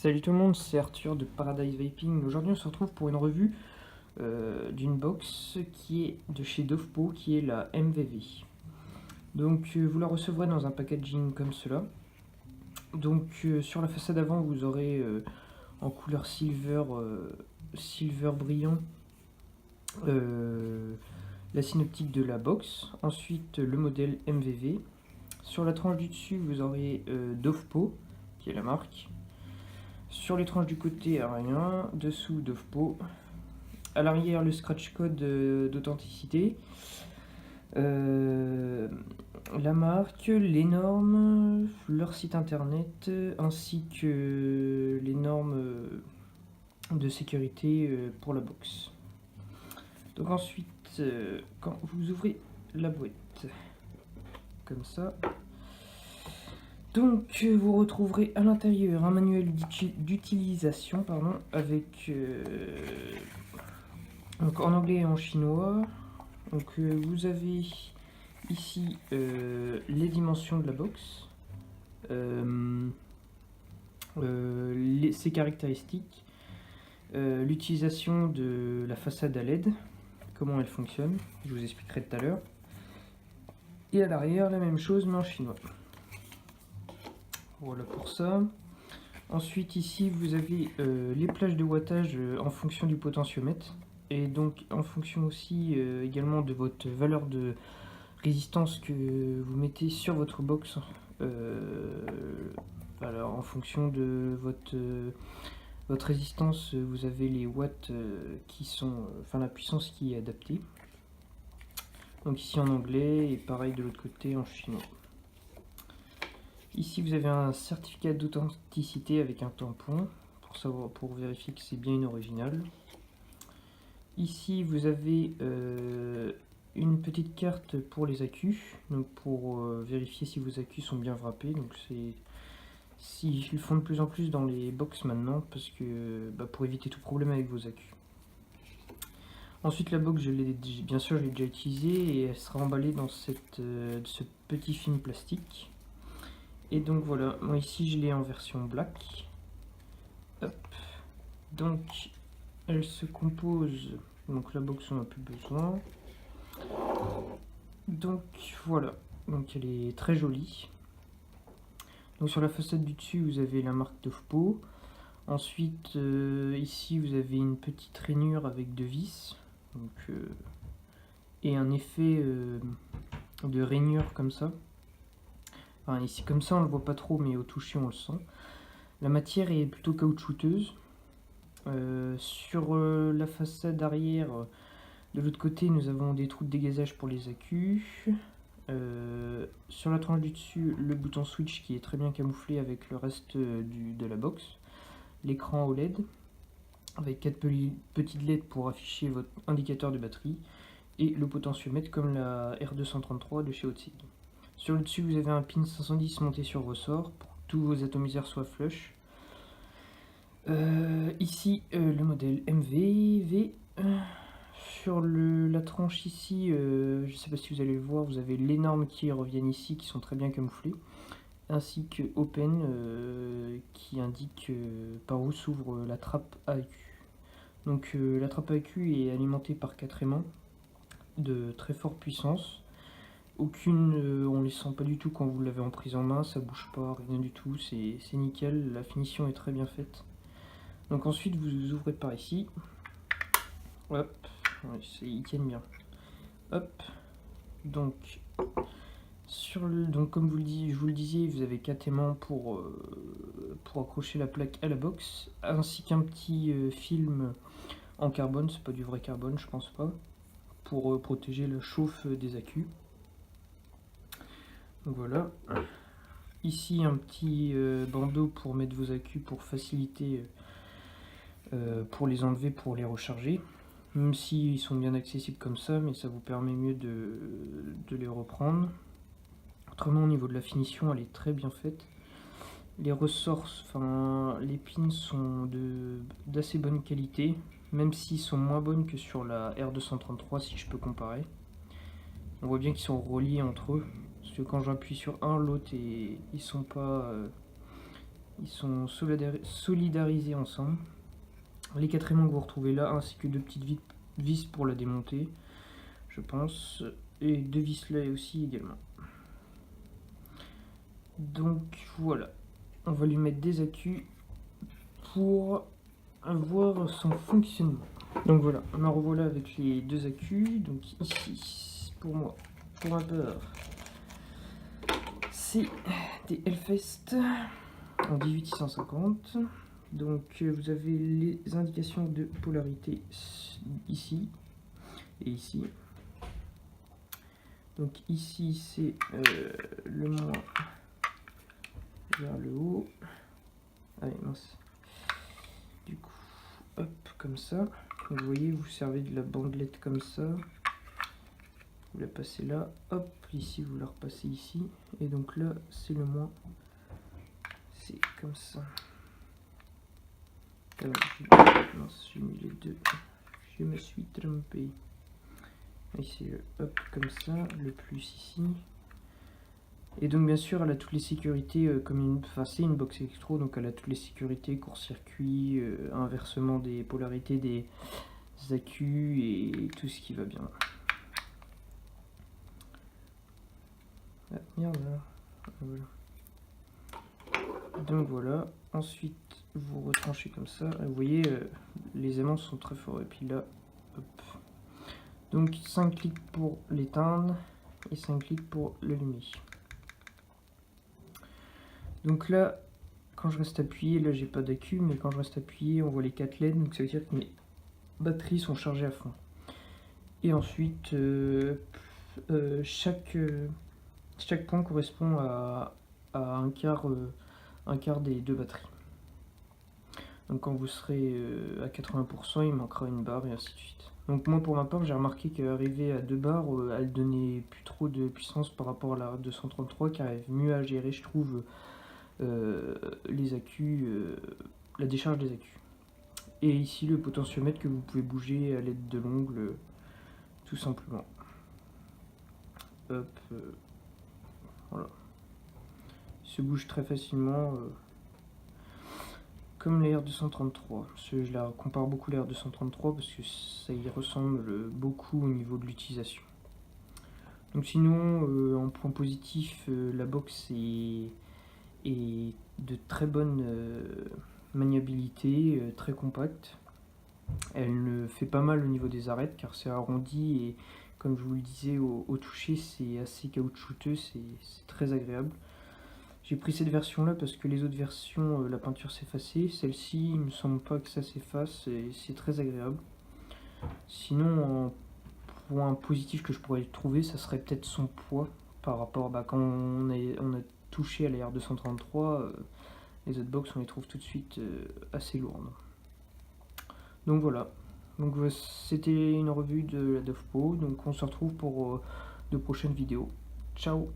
Salut tout le monde, c'est Arthur de Paradise Vaping. Aujourd'hui on se retrouve pour une revue d'une box qui est de chez Dovpo, qui est la MVV. Donc vous la recevrez dans un packaging comme cela. Donc sur la façade avant vous aurez en couleur silver brillant la synoptique de la box. Ensuite le modèle MVV. Sur la tranche du dessus vous aurez Dovpo, qui est la marque. Sur les tranches du côté, rien. Dessous, Dovpo. À l'arrière, le scratch code d'authenticité. La marque, les normes, leur site internet, ainsi que les normes de sécurité pour la box. Donc ensuite, quand vous ouvrez la boîte, comme ça, donc vous retrouverez à l'intérieur un manuel d'utilisation avec donc en anglais et en chinois. Donc vous avez ici les dimensions de la box, ses caractéristiques, l'utilisation de la façade à LED, comment elle fonctionne, je vous expliquerai tout à l'heure. Et à l'arrière la même chose mais en chinois. Voilà pour ça. Ensuite ici vous avez les plages de wattage en fonction du potentiomètre et donc en fonction aussi également de votre valeur de résistance que vous mettez sur votre box. Alors en fonction de votre résistance vous avez les watts qui sont, la puissance qui est adaptée. Donc ici en anglais et pareil de l'autre côté en chinois. Ici vous avez un certificat d'authenticité avec un tampon pour vérifier que c'est bien une originale. Ici vous avez une petite carte pour les accus, donc pour vérifier si vos accus sont bien wrappés. Donc ils le font de plus en plus dans les box maintenant parce que pour éviter tout problème avec vos accus. Ensuite la box bien sûr je l'ai déjà utilisée et elle sera emballée dans ce petit film plastique. Et donc voilà, moi ici je l'ai en version black. Hop. Donc elle se compose, donc la box on n'a plus besoin. Donc voilà, donc elle est très jolie. Donc sur la façade du dessus vous avez la marque Dovpo. Ensuite ici vous avez une petite rainure avec deux vis. Donc, et un effet de rainure comme ça. Enfin, ici comme ça on le voit pas trop mais au toucher on le sent. La matière est plutôt caoutchouteuse. Sur la façade arrière, de l'autre côté nous avons des trous de dégazage pour les accus. Sur la tranche du dessus, le bouton switch qui est très bien camouflé avec le reste de la box. L'écran OLED avec 4 petites LED pour afficher votre indicateur de batterie. Et le potentiomètre comme la R233 de chez Outside. Sur le dessus vous avez un pin 510 monté sur ressort pour que tous vos atomiseurs soient flush. Ici le modèle MVV. Sur la tranche ici, je ne sais pas si vous allez le voir, vous avez les normes qui reviennent ici qui sont très bien camouflées, ainsi que Open qui indique par où s'ouvre la trappe AQ. Donc la trappe AQ est alimentée par 4 aimants de très forte puissance. Aucune, on les sent pas du tout quand vous l'avez en prise en main, ça bouge pas, rien du tout, c'est nickel, la finition est très bien faite. Donc ensuite vous ouvrez par ici, hop, ouais, ils tiennent bien, hop, donc comme je vous le disais, vous avez 4 aimants pour accrocher la plaque à la box, ainsi qu'un petit film en carbone, c'est pas du vrai carbone je pense pas, pour protéger la chauffe des accus. Donc voilà, ici un petit bandeau pour mettre vos accus pour faciliter pour les enlever, pour les recharger, même s'ils sont bien accessibles comme ça, mais ça vous permet mieux de les reprendre. Autrement au niveau de la finition elle est très bien faite. Les ressorts, les pins sont d'assez bonne qualité, même s'ils sont moins bonnes que sur la R233 si je peux comparer. On voit bien qu'ils sont reliés entre eux, parce que quand j'appuie sur un, l'autre ils sont pas Ils sont solidarisés ensemble. Les 4 aimants que vous retrouvez là, ainsi que 2 petites vis pour la démonter, je pense. Et 2 vis là aussi également. Donc voilà, on va lui mettre des accus pour voir son fonctionnement. Donc voilà, on en revoilà avec les 2 accus. Donc ici, pour moi, pour ma part, c'est des Hellfest en 18650. Donc vous avez les indications de polarité ici et ici. Donc ici c'est le moins vers le haut. Allez, mince. Du coup, hop, comme ça. Donc, vous voyez, vous servez de la bandelette comme ça. Vous la passez là. Hop, ici, vous la repassez ici. Et donc là, c'est le moins. C'est comme ça. Mince, j'ai mis les deux. Je me suis trompé. Ici, le hop, comme ça. Le plus ici. Et donc bien sûr elle a toutes les sécurités c'est une box électro, donc elle a toutes les sécurités, court-circuit, inversement des polarités des accus et tout ce qui va bien. Ah, merde là. Voilà. Donc voilà, ensuite vous retranchez comme ça, vous voyez les aimants sont très forts et puis là, hop. Donc 5 clics pour l'éteindre et 5 clics pour l'allumer. Donc là, quand je reste appuyé, là j'ai pas d'accu, mais quand je reste appuyé, on voit les 4 LED, donc ça veut dire que mes batteries sont chargées à fond. Et ensuite, chaque point correspond à un quart des 2 batteries. Donc quand vous serez à 80%, il manquera une barre et ainsi de suite. Donc moi pour ma part, j'ai remarqué qu'arriver à 2 barres, elle donnait plus trop de puissance par rapport à la 233 qui arrive mieux à gérer, je trouve, les accus, la décharge des accus. Et ici le potentiomètre que vous pouvez bouger à l'aide de l'ongle, tout simplement. Hop, voilà. Il se bouge très facilement, comme les R233. Je la compare beaucoup les R233 parce que ça y ressemble beaucoup au niveau de l'utilisation. Donc sinon, en point positif, la box est de très bonne maniabilité, très compacte. Elle fait pas mal au niveau des arêtes car c'est arrondi et comme je vous le disais au toucher c'est assez caoutchouteux, c'est très agréable. J'ai pris cette version là parce que les autres versions la peinture s'effaçait, celle-ci il me semble pas que ça s'efface et c'est très agréable. Sinon en point positif que je pourrais trouver ça serait peut-être son poids par rapport quand on a touché à la R233, les autres box on les trouve tout de suite assez lourdes. Donc voilà, donc c'était une revue de la DovPo, donc on se retrouve pour de prochaines vidéos. Ciao.